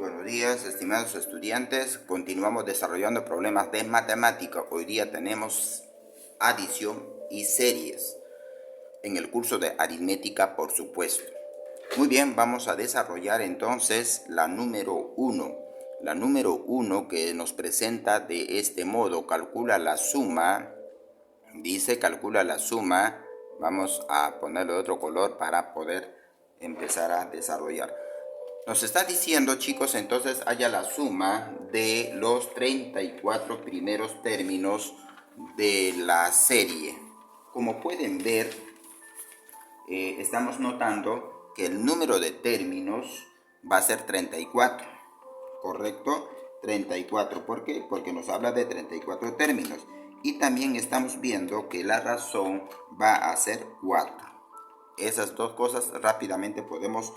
buenos días, estimados estudiantes. Continuamos desarrollando problemas de matemática. Hoy día tenemos adición y series en el curso de aritmética, por supuesto. Muy bien, vamos a desarrollar entonces la número 1. La número 1 que nos presenta de este modo: calcula la suma. Dice calcula la suma. Vamos a ponerle otro color para poder empezar a desarrollar. Nos está diciendo, chicos, entonces haya la suma de los 34 primeros términos de la serie. Como pueden ver, estamos notando que el número de términos va a ser 34, ¿correcto? 34, ¿por qué? Porque nos habla de 34 términos. Y también estamos viendo que la razón va a ser 4. Esas dos cosas rápidamente podemos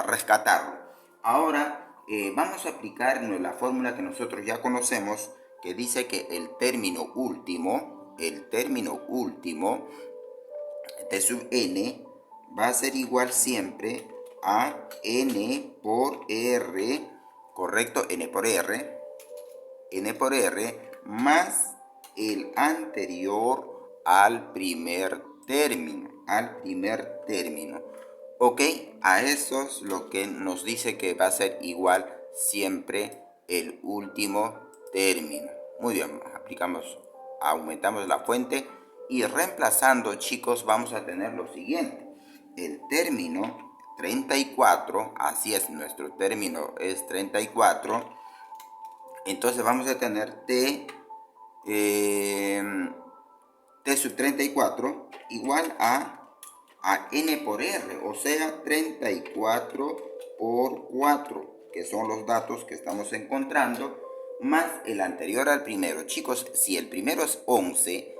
rescatarlo. Ahora vamos a aplicar la fórmula que nosotros ya conocemos, que dice que el término último de sub n va a ser igual siempre a n por r, correcto, n por r más el anterior al primer término, Ok, a eso es lo que nos dice que va a ser igual siempre el último término. Muy bien, aumentamos la fuente y reemplazando, chicos, vamos a tener lo siguiente. El término 34, así es, nuestro término es 34. Entonces vamos a tener t sub 34 igual a n por r, o sea, 34 por 4, que son los datos que estamos encontrando, más el anterior al primero. Chicos, si el primero es 11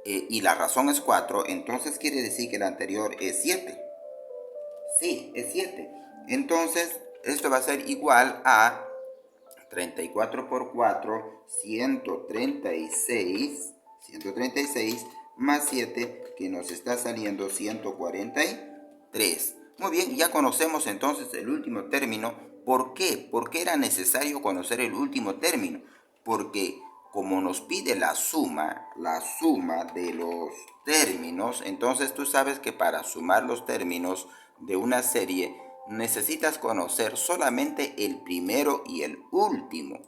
y la razón es 4, entonces quiere decir que el anterior es 7. Sí, es 7. Entonces, esto va a ser igual a 34 por 4, 136 más 7, que nos está saliendo 143. Muy bien, ya conocemos entonces el último término. ¿Por qué? ¿Por qué era necesario conocer el último término? Porque como nos pide la suma de los términos, entonces tú sabes que para sumar los términos de una serie necesitas conocer solamente el primero y el último.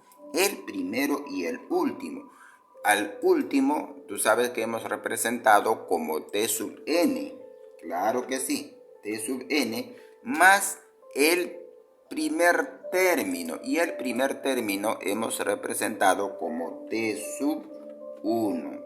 Al último, tú sabes que hemos representado como t sub n. Claro que sí, t sub n más el primer término. Y el primer término hemos representado como t sub 1.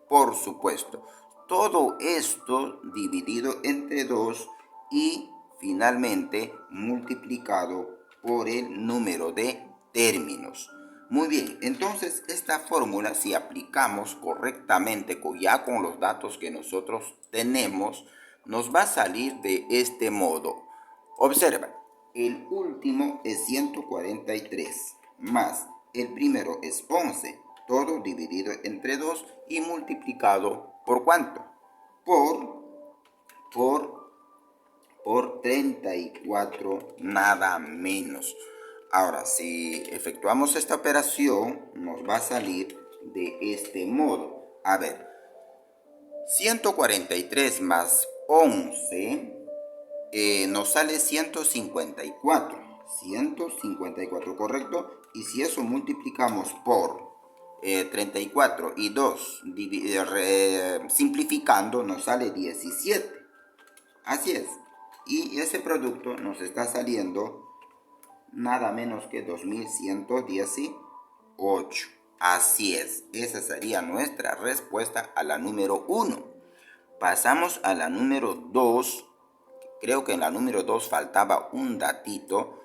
Por supuesto, todo esto dividido entre 2 y finalmente multiplicado por el número de términos. Muy bien, entonces esta fórmula, si aplicamos correctamente ya con los datos que nosotros tenemos, nos va a salir de este modo. Observa, el último es 143 más el primero es 11, todo dividido entre 2 y multiplicado por ¿cuánto? Por 34, nada menos. Ahora, si efectuamos esta operación, nos va a salir de este modo. A ver, 143 más 11 nos sale 154. 154, ¿correcto? Y si eso multiplicamos por 34 y 2, simplificando, nos sale 17. Así es. Y ese producto nos está saliendo nada menos que 2118. Así es, esa sería nuestra respuesta a la número 1. Pasamos a la número 2. Creo que en la número 2 faltaba un datito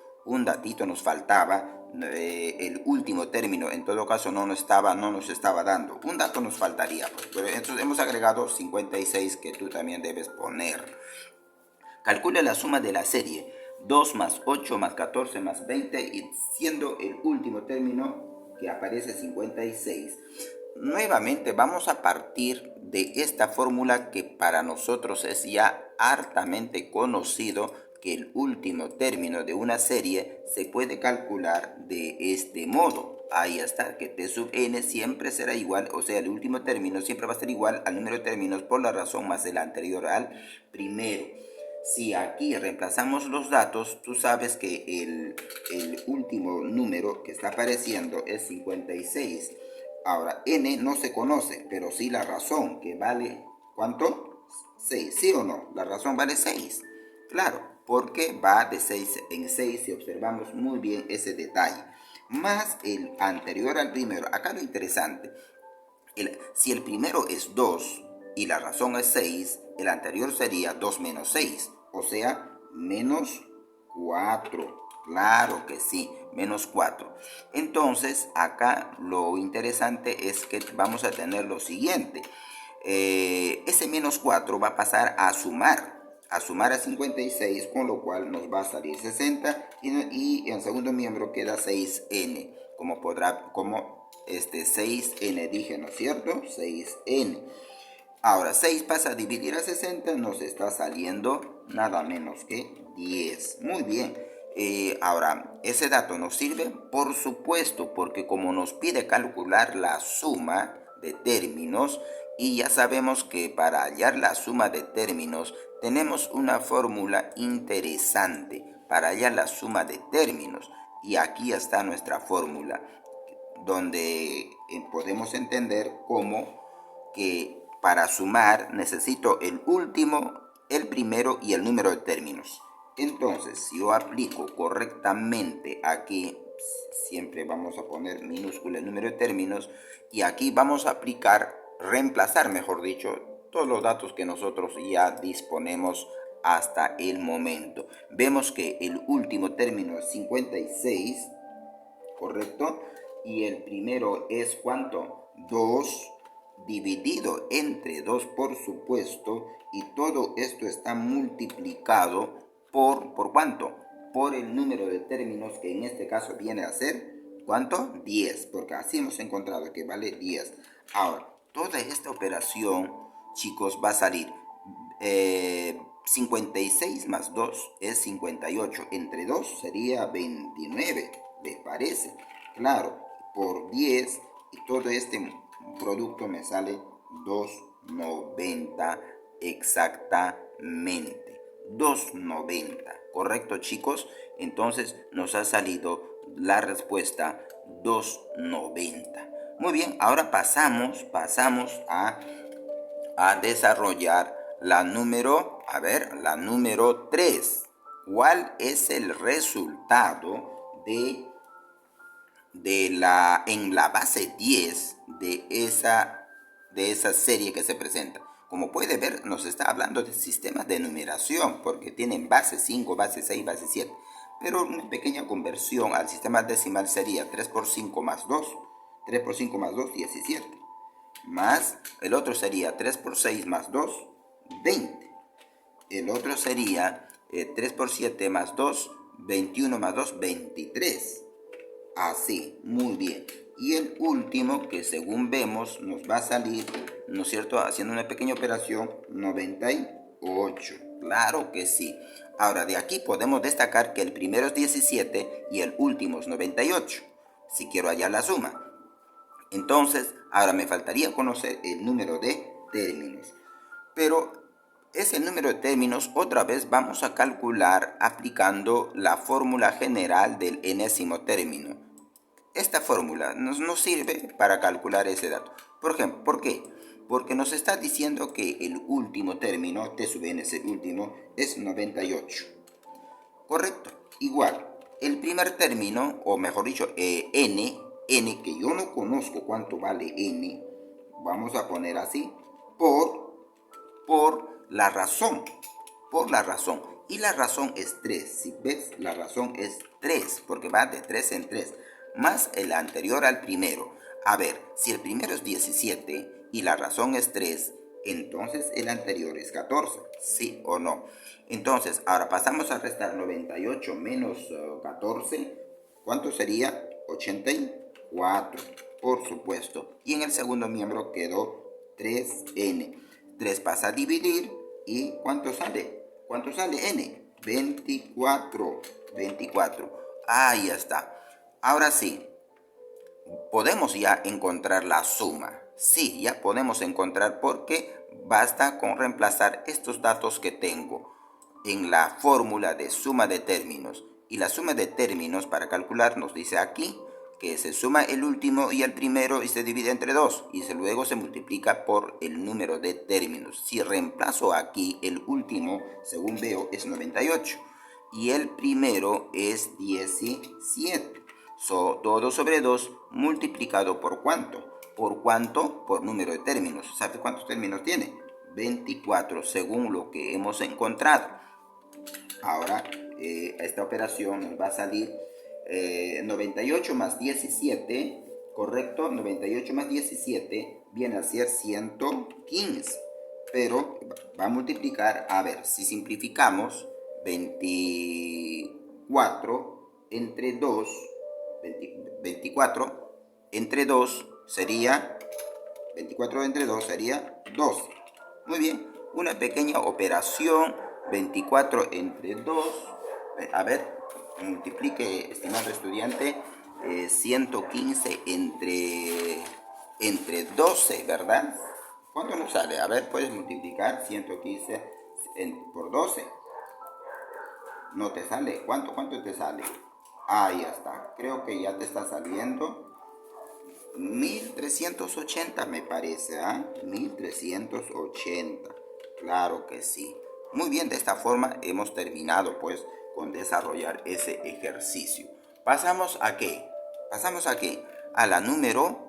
nos faltaba. El último término, en todo caso, no nos estaba dando. Un dato nos faltaría, pues. Pero entonces hemos agregado 56, que tú también debes poner. Calcula la suma de la serie 2 más 8 más 14 más 20, y siendo el último término que aparece 56. Nuevamente vamos a partir de esta fórmula que para nosotros es ya hartamente conocido, que el último término de una serie se puede calcular de este modo. Ahí está, que t sub n siempre será igual, o sea, el último término siempre va a ser igual al número de términos por la razón más el anterior al primero. Si aquí reemplazamos los datos, tú sabes que el último número que está apareciendo es 56. Ahora, n no se conoce, pero sí la razón, que vale, ¿cuánto? 6, ¿sí o no? La razón vale 6. Claro, porque va de 6 en 6 si observamos muy bien ese detalle. Más el anterior al primero. Acá lo interesante, si el primero es 2 y la razón es 6, el anterior sería 2 menos 6, o sea, menos 4. Claro que sí, menos 4. Entonces, acá lo interesante es que vamos a tener lo siguiente. Ese menos 4 va a pasar a sumar a 56, con lo cual nos va a salir 60 y en segundo miembro queda 6n, como 6n dije, ¿no es cierto? 6n. Ahora, 6 pasa a dividir a 60, nos está saliendo nada menos que 10. Muy bien. Ahora, ¿ese dato nos sirve? Por supuesto, porque como nos pide calcular la suma de términos, y ya sabemos que para hallar la suma de términos tenemos una fórmula interesante para hallar la suma de términos. Y aquí está nuestra fórmula, donde podemos entender cómo que para sumar necesito el último, el primero y el número de términos. Entonces, si yo aplico correctamente aquí, siempre vamos a poner minúscula el número de términos, y aquí vamos a reemplazar, mejor dicho, todos los datos que nosotros ya disponemos hasta el momento. Vemos que el último término es 56, ¿correcto? Y el primero es ¿cuánto? 2 dividido entre 2, por supuesto, y todo esto está multiplicado ¿por cuánto? Por el número de términos, que en este caso viene a ser, ¿cuánto? 10, porque así hemos encontrado que vale 10. Ahora, toda esta operación, chicos, va a salir 56 más 2 es 58, entre 2 sería 29, ¿les parece? Claro, por 10 y todo este producto me sale 2.90 exactamente. 2.90, ¿correcto, chicos? Entonces nos ha salido la respuesta 2.90. Muy bien, ahora pasamos a desarrollar la número 3. ¿Cuál es el resultado en la base 10 de esa serie que se presenta? Como puede ver, nos está hablando de sistemas de numeración, porque tienen base 5, base 6, base 7. Pero una pequeña conversión al sistema decimal sería 3 por 5 más 2. 3 por 5 más 2, 17. Más el otro sería 3 por 6 más 2, 20. El otro sería 3 por 7 más 2, 21 más 2, 23. Así, muy bien. Y el último, que según vemos nos va a salir, ¿no es cierto?, haciendo una pequeña operación, 98. Claro que sí. Ahora, de aquí podemos destacar que el primero es 17 y el último es 98, si quiero hallar la suma. Entonces, ahora me faltaría conocer el número de términos. Pero ese número de términos otra vez vamos a calcular aplicando la fórmula general del enésimo término. Esta fórmula nos sirve para calcular ese dato. Por ejemplo, ¿por qué? Porque nos está diciendo que el último término, t sub n es el último, es 98. ¿Correcto? Igual, el primer término, o mejor dicho, n, que yo no conozco cuánto vale n, vamos a poner así, por la razón. Y la razón es 3. Si ves, la razón es 3, porque va de 3 en 3, más el anterior al primero. A ver, si el primero es 17 y la razón es 3, entonces el anterior es 14, ¿sí o no? Entonces, ahora pasamos a restar 98 menos 14. ¿Cuánto sería? 84, por supuesto. Y en el segundo miembro quedó 3n. 3 pasa a dividir y ¿cuánto sale? ¿Cuánto sale n? 24. 24. Ahí está. Ahora sí, podemos ya encontrar la suma. Sí, ya podemos encontrar porque basta con reemplazar estos datos que tengo en la fórmula de suma de términos. Y la suma de términos para calcular nos dice aquí que se suma el último y el primero y se divide entre 2 y luego se multiplica por el número de términos. Si reemplazo aquí, el último, según veo, es 98 y el primero es 17. Todo sobre 2 multiplicado por ¿cuánto? ¿Por cuánto? Por número de términos. ¿Sabe cuántos términos tiene? 24, según lo que hemos encontrado. Ahora, esta operación nos va a salir 98 más 17, ¿correcto? 98 más 17 viene a ser 115. Pero va a multiplicar, a ver, si simplificamos 24 entre 2, 24 entre 2 sería, 24 entre 2 sería 12. Muy bien, una pequeña operación, 24 entre 2, a ver, multiplique, estimado estudiante, 115 entre 12, ¿verdad? ¿Cuánto nos sale? A ver, puedes multiplicar 115 por 12. No te sale. ¿Cuánto te sale? Ahí está. Creo que ya te está saliendo 1380, me parece, ¿ah? 1380. Claro que sí. Muy bien, de esta forma hemos terminado pues con desarrollar ese ejercicio. ¿Pasamos a qué? Pasamos a qué? A la número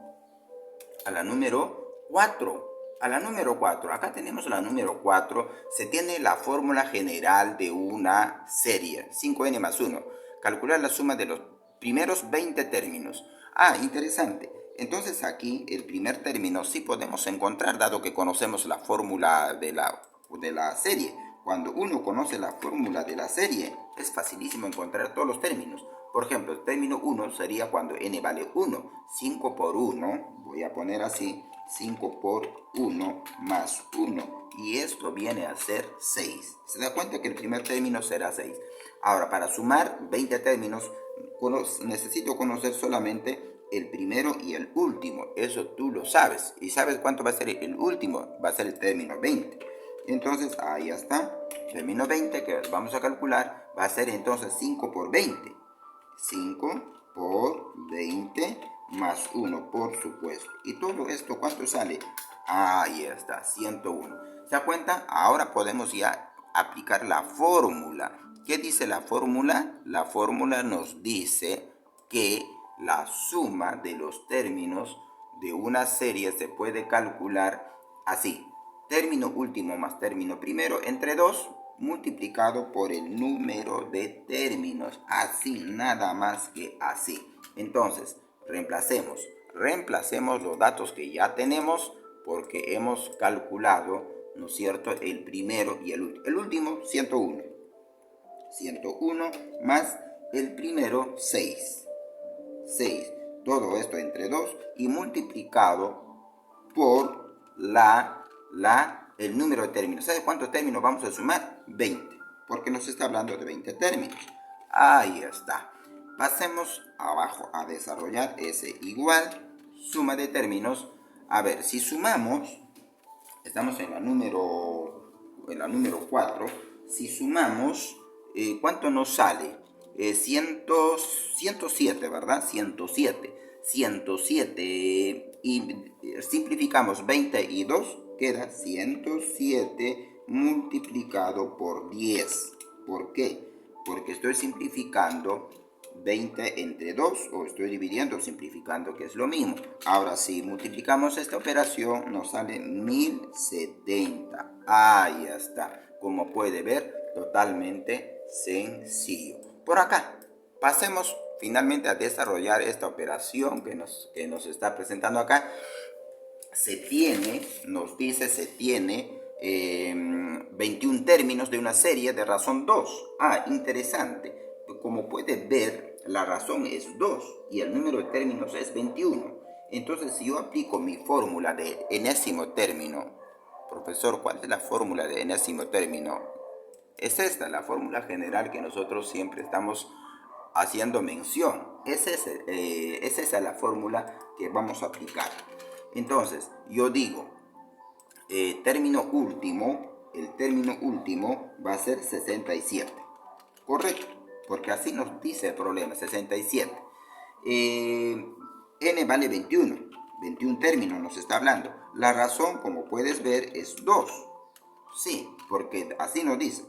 4. A la número 4. Acá tenemos la número 4. Se tiene la fórmula general de una serie. 5n más 1. Calcular la suma de los primeros 20 términos. Ah, interesante. Entonces aquí el primer término sí podemos encontrar, dado que conocemos la fórmula de la serie. Cuando uno conoce la fórmula de la serie, es facilísimo encontrar todos los términos. Por ejemplo, el término 1 sería cuando n vale 1. 5 por 1, voy a poner así, 5 por 1 más 1. Y esto viene a ser 6. ¿Se da cuenta que el primer término será 6? Ahora, para sumar 20 términos, necesito conocer solamente el primero y el último. Eso tú lo sabes. ¿Y sabes cuánto va a ser el último? Va a ser el término 20. Entonces, ahí está. Término 20 que vamos a calcular va a ser entonces 5 por 20. 5 por 20 más 1, por supuesto. ¿Y todo esto cuánto sale? Ahí está, 101. ¿Se da cuenta? Ahora podemos ya aplicar la fórmula. ¿Qué dice la fórmula? La fórmula nos dice que la suma de los términos de una serie se puede calcular así. Término último más término primero entre 2 multiplicado por el número de términos. Así, nada más que así. Entonces, reemplacemos los datos que ya tenemos porque hemos calculado, ¿no es cierto?, el primero y el último, 101. 101 más el primero, 6. 6. Todo esto entre 2 y multiplicado por el número de términos. ¿Sabe cuántos términos vamos a sumar? 20. Porque nos está hablando de 20 términos. Ahí está. Pasemos abajo a desarrollar ese igual suma de términos. A ver, si sumamos, estamos en la número 4. Si sumamos, ¿cuánto nos sale? 107, ¿verdad? 107. 107 y simplificamos 20 y 2, queda 107 multiplicado por 10. ¿Por qué? Porque estoy simplificando 20 entre 2 o estoy dividiendo simplificando, que es lo mismo. Ahora si multiplicamos esta operación nos sale 1070. Ahí está. Como puede ver, totalmente sencillo. Por acá, pasemos finalmente a desarrollar esta operación que nos está presentando acá. Se tiene 21 términos de una serie de razón 2. Ah, interesante. Como puede ver, la razón es 2 y el número de términos es 21. Entonces, si yo aplico mi fórmula de enésimo término, profesor, ¿cuál es la fórmula de enésimo término? Es esta la fórmula general que nosotros siempre estamos haciendo mención. Es esa la fórmula que vamos a aplicar. Entonces, yo digo, el término último va a ser 67. Correcto, porque así nos dice el problema, 67. N vale 21 términos nos está hablando. La razón, como puedes ver, es 2. Sí, porque así nos dice.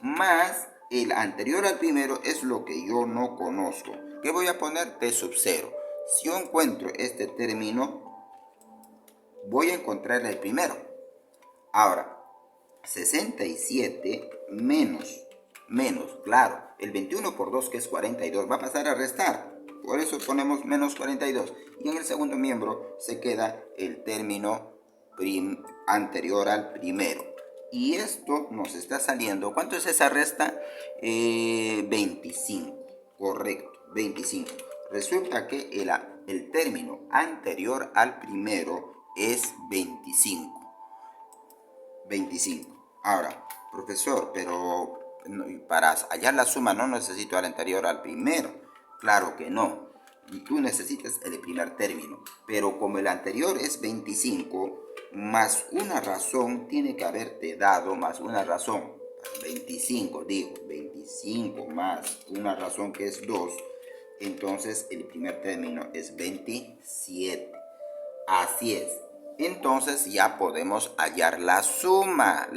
Más el anterior al primero es lo que yo no conozco. ¿Qué voy a poner? T sub 0. Si yo encuentro este término, voy a encontrar el primero. Ahora, 67 menos, claro, el 21 por 2 que es 42, va a pasar a restar. Por eso ponemos menos 42. Y en el segundo miembro se queda el término anterior al primero. Y esto nos está saliendo, ¿cuánto es esa resta? 25, correcto, 25. Resulta que el término anterior al primero es 25. Ahora, profesor, pero para hallar la suma no necesito al anterior al primero. Claro que no. Tú necesitas el primer término. Pero como el anterior es 25, más una razón tiene que haberte dado más una razón. 25 más una razón que es 2. Entonces el primer término es 27. Así es. Entonces ya podemos hallar la suma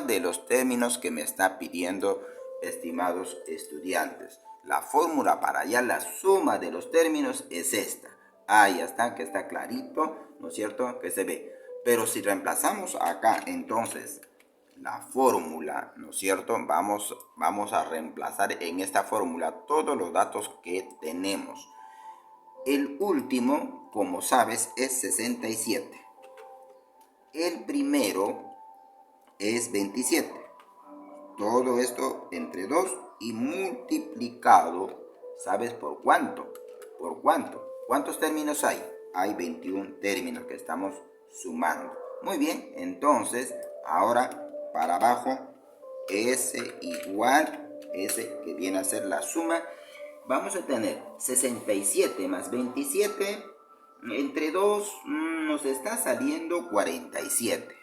de los términos que me está pidiendo, estimados estudiantes. La fórmula para hallar la suma de los términos es esta. Ahí está, que está clarito, ¿no es cierto? Que se ve. Pero si reemplazamos acá, entonces, la fórmula, ¿no es cierto? Vamos a reemplazar en esta fórmula todos los datos que tenemos. El último, como sabes, es 67. El primero es 27. Todo esto entre 2 y multiplicado, ¿sabes por cuánto? ¿Por cuánto? ¿Cuántos términos hay? Hay 21 términos que estamos sumando. Muy bien, entonces, ahora para abajo, S igual, S que viene a ser la suma. Vamos a tener 67 más 27, entre 2 nos está saliendo 47.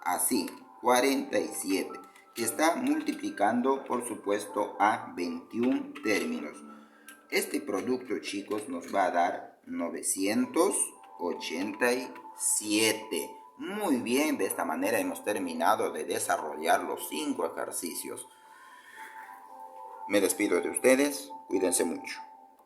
Así, 47, que está multiplicando, por supuesto, a 21 términos. Este producto, chicos, nos va a dar 987. Muy bien, de esta manera hemos terminado de desarrollar los 5 ejercicios. Me despido de ustedes, cuídense mucho.